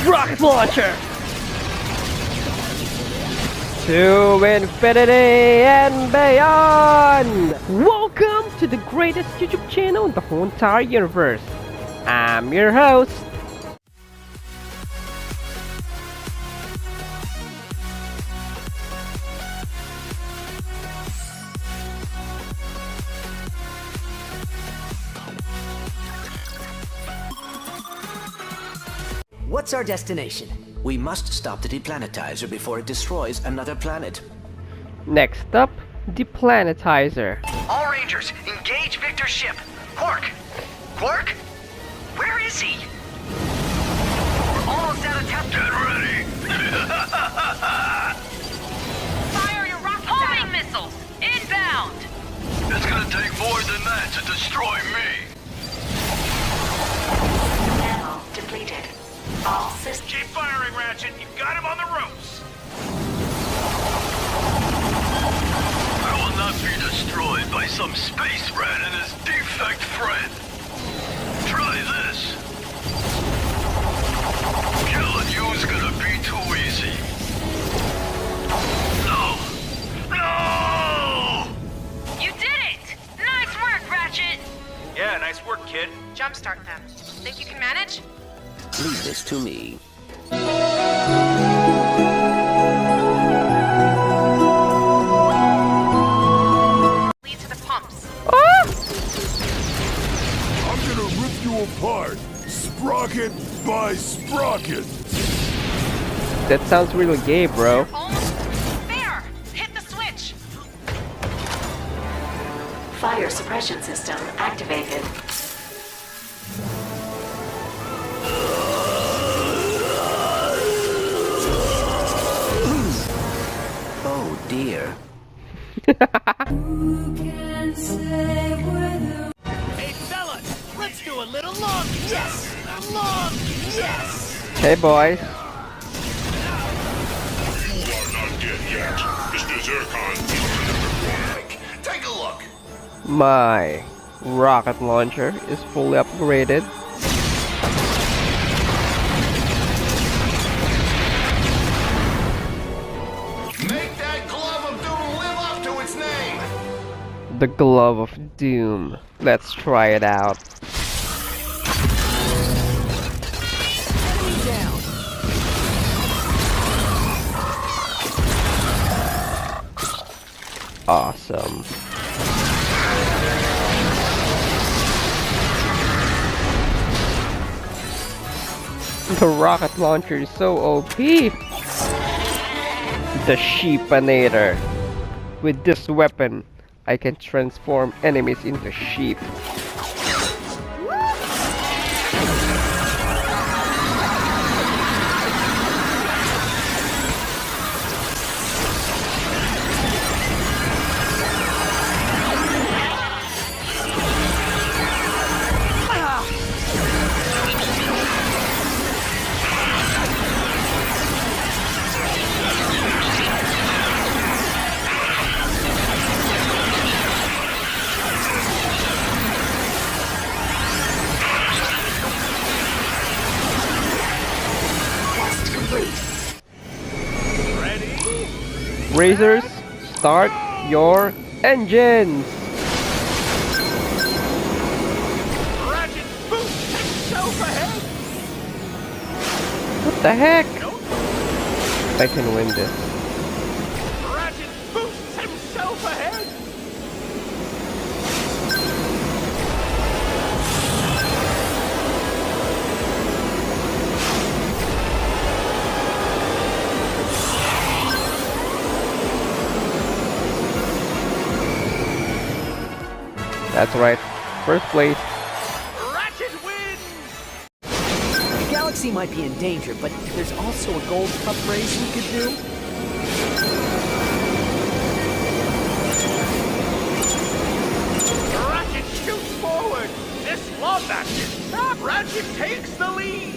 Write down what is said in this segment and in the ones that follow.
Rocket launcher! To infinity and beyond! Welcome to the greatest YouTube channel in the whole entire universe. I'm your host. What's our destination? We must stop the deplanetizer before it destroys another planet. Next up, the planetizer. All Rangers, engage Victor's ship. Quark! Quark? Where is he? We're almost out of test. Get ready! Fire your rocket homing missiles! Inbound! It's gonna take more than that to destroy me. Ammo depleted. All systems. Keep firing, Ratchet. You've got him on the ropes. I will not be destroyed by some space rat and his defect friend. Try this. Killing you's gonna be too easy. No! No! You did it! Nice work, Ratchet! Yeah, nice work, kid. Jumpstart them. Think you can manage? Leave this to me. Lead to the pumps. I'm gonna rip you apart, sprocket by sprocket. That sounds really gay, bro. Almost there! Hit the switch! Fire suppression system activated. Oh dear. Hey, fellas, let's do a little long yes! Long yes! Hey, boys. You are not dead yet. Mr. Zircon, Take a look. My rocket launcher is fully upgraded. Make that glove of doom live up to its name. The glove of doom. Let's try it out. Awesome. The rocket launcher is so OP. The Sheepinator. With this weapon, I can transform enemies into sheep. Quest complete. Razors, start your engines! Ratchet boosts himself ahead. What the heck? I can win this. Ratchet boosts himself ahead. That's right. First place. Ratchet wins. The galaxy might be in danger, but there's also a gold cup race we could do. Ratchet shoots forward. This love action. Ratchet takes the lead.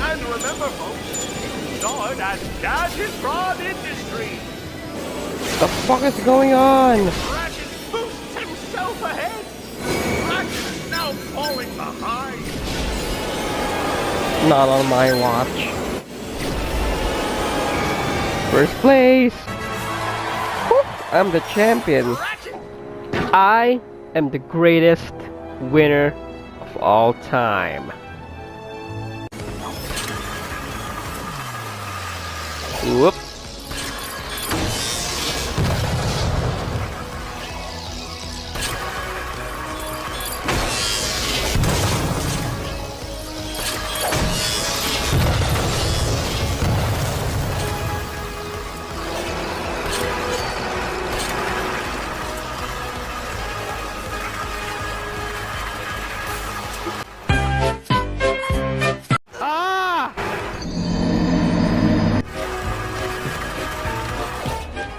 And remember, folks, start at Gadget Rod Industries. The fuck is going on? Ratchet boosts himself ahead. Ratchet is now falling behind. Not on my watch. First place! Woo! I'm the champion. I am the greatest winner of all time. Whoop.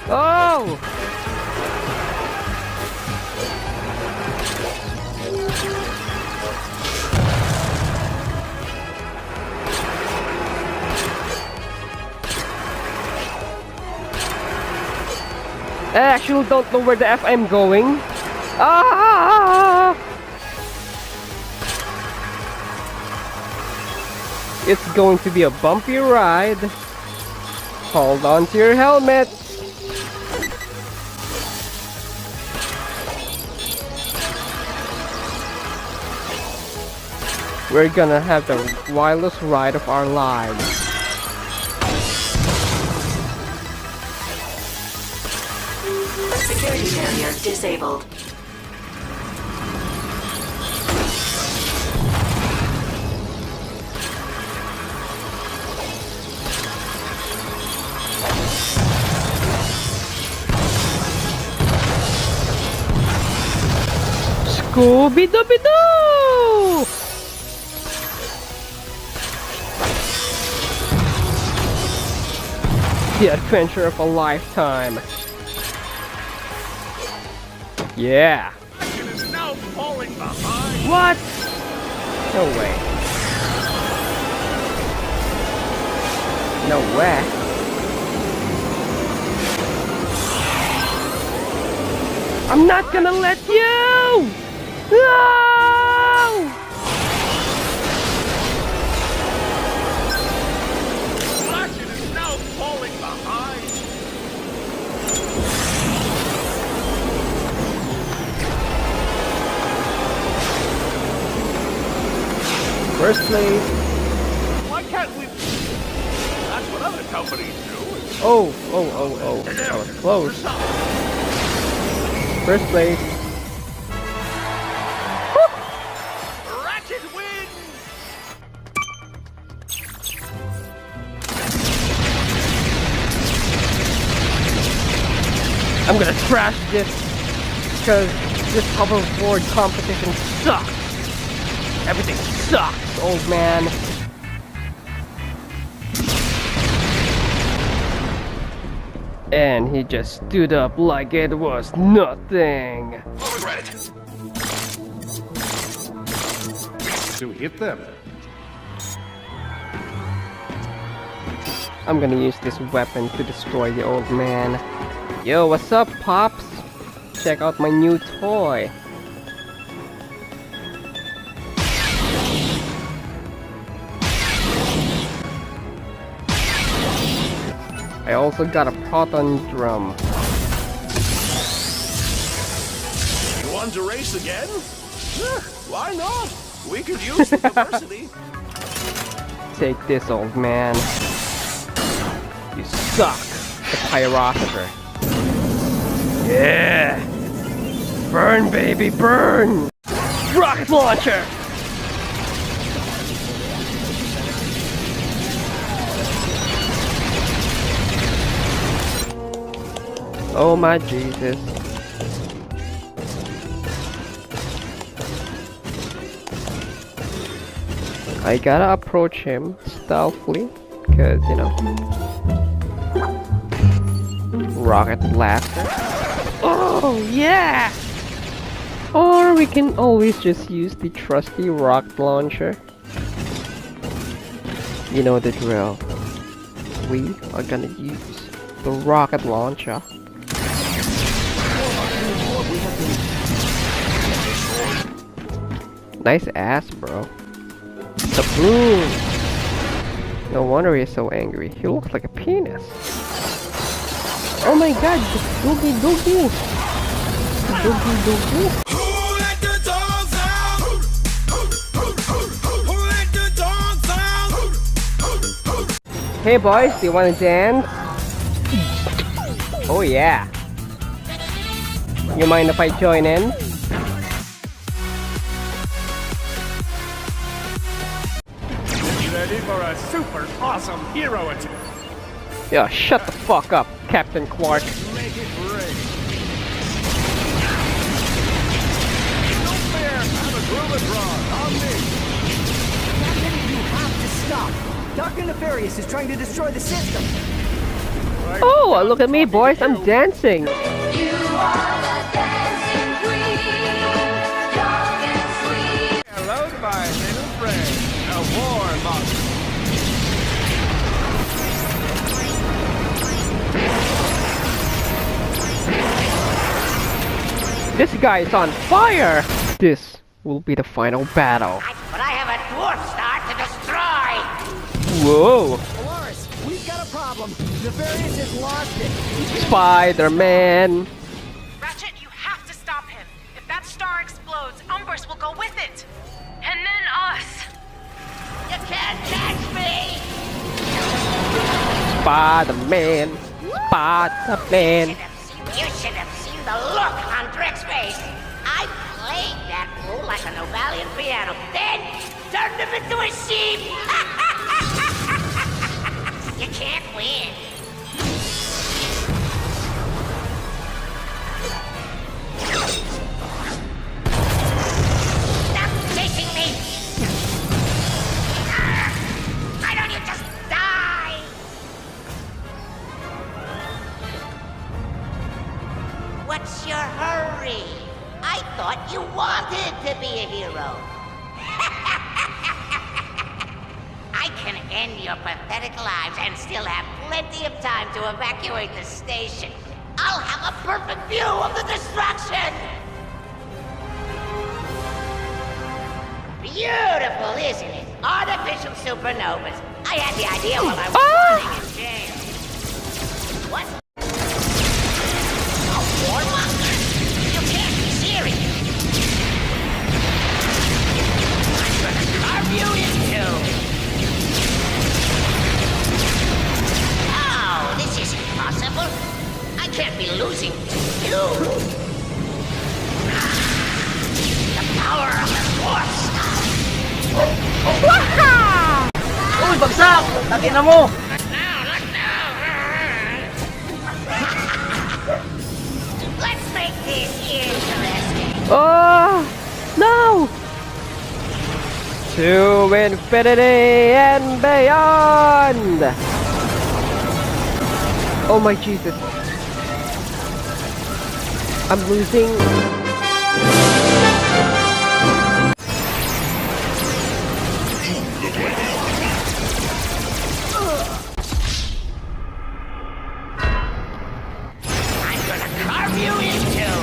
Oh! I actually don't know where the F I'm going. Ah! It's going to be a bumpy ride. Hold on to your helmet. We're gonna have the wildest ride of our lives. Security barrier disabled. Scooby-Dooby-Doo! The adventure of a lifetime. Yeah. It is now falling behind. What? No way. No way. I'm not gonna let you! No! Ratchet is now falling behind. First place. Why can't we? That's what other companies do. Oh. That was close. First place. Ratchet wins. I'm gonna trash this because this hoverboard competition sucks. Everything sucks, old man. And he just stood up like it was nothing. To hit them. I'm gonna use this weapon to destroy the old man. Yo, what's up, Pops? Check out my new toy. I also got a proton drum. You want to race again? Why not? We could use the diversity. Take this, old man. You suck, the Pyrocopter. Yeah! Burn, baby, burn! Rocket launcher! Oh my Jesus. I gotta approach him stealthily, cause you know. Rocket blaster. Oh yeah! Or we can always just use the trusty rocket launcher. You know the drill. We are gonna use the rocket launcher. Nice ass, bro. The boom! No wonder he's so angry. He looks like a penis. Oh my god, doogie doogie! Doogie doogie! Who let the dogs out? Who let the dogs out? Hey boys, do you wanna dance? Oh yeah! You mind if I join in? Ready for a super awesome hero attack? Yeah, shut the fuck up, Captain Quark. Make it rain. No fair. Have a groove and run on me. Captain, you have to stop. Dr. Nefarious is trying to destroy the system. Right. Oh, look at me boys, I'm dancing! You are the dancing queen, young and sweet. Hello to my little friend, a war monster. This guy is on fire! This will be the final battle. But I have a dwarf star to destroy. Whoa! Polaris, we've got a problem. Nefarious has lost it. Spider-Man! Ratchet, you have to stop him. If that star explodes, Umbrus will go with it. And then us. You can't catch me! Spider-Man! Spider-Man! You should have seen the look on Drick's face. I played that fool like a Nobalian piano, then turned him into a sheep. You can't win. Stop chasing me! Why don't you just die? What's your hurry? I thought you wanted to be a hero. I can end your pathetic lives and still have plenty of time to evacuate the station. I'll have a perfect view of the destruction! Beautiful, isn't it? Artificial supernovas. I had the idea while I was running in jail. What? A warmonger? You can't be serious. I'm gonna carve you in two. Oh, this isn't possible. I can't be losing to you. The power of the force. Uy, bagsak! Takin na mo! Let's make this interesting. Oh! No! To infinity and beyond! Oh my Jesus. I'm losing. I'm gonna carve you in two.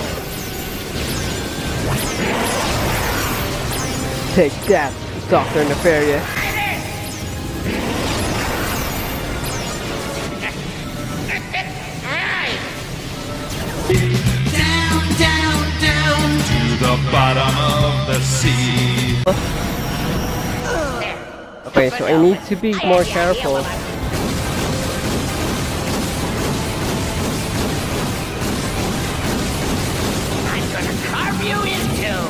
Take that, Dr. Nefarious. The bottom of the sea. Okay, so I need to be more careful. I'm gonna carve you in two.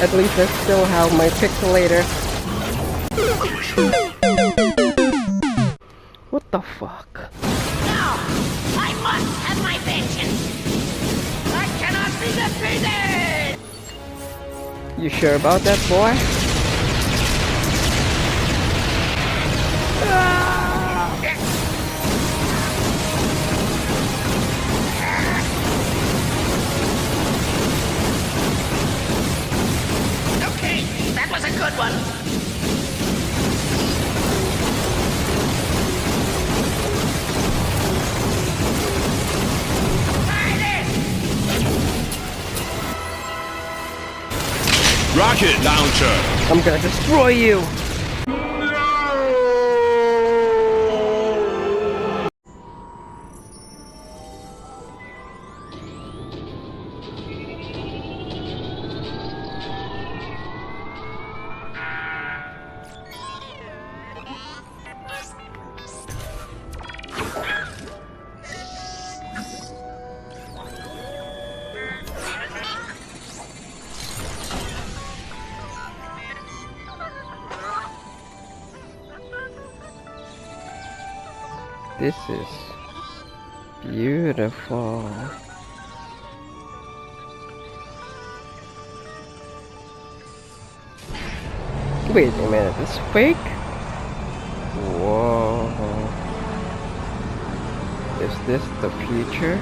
At least I still have my pixelator. What the fuck? No! I must have my vengeance! I cannot be defeated! You sure about that, boy? Rocket launcher. I'm gonna destroy you. This is beautiful. Wait a minute, it's fake? Whoa. Is this the future?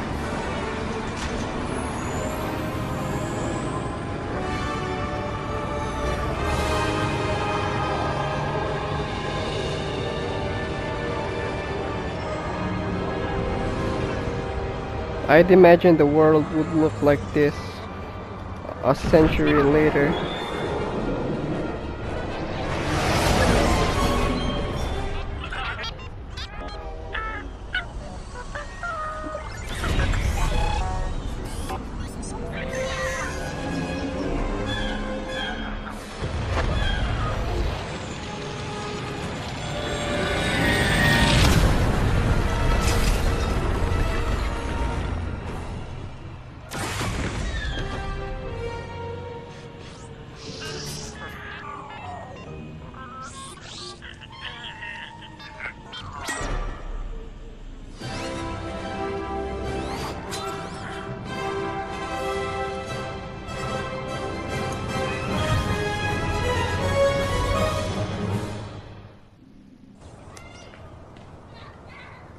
I'd imagine the world would look like this a century later.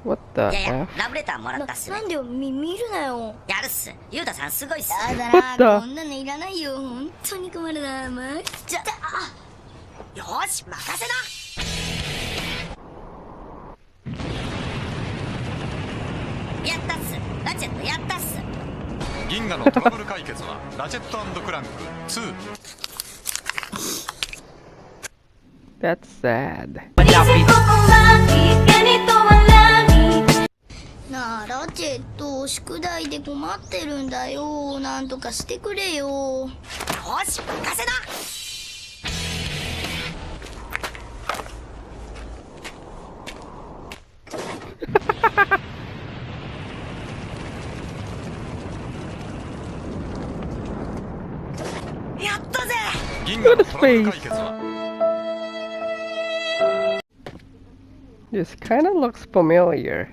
What the いやいや F? ラブレターもらったっすねなんでよ見るなよ。やるっすゆうたさんすごいっすやだ What the- な、こんなのいらないよ。本当に困るな。じゃよーし任せなやったっすラチェットやったっす銀河のトラブル解決はラチェット&クランク2。 That's sad. なあ、ラチェット、宿題で困ってるんだよ。なんとかしてくれよ。よーし任せなやったぜ銀河のトラブル解決は This kinda looks familiar.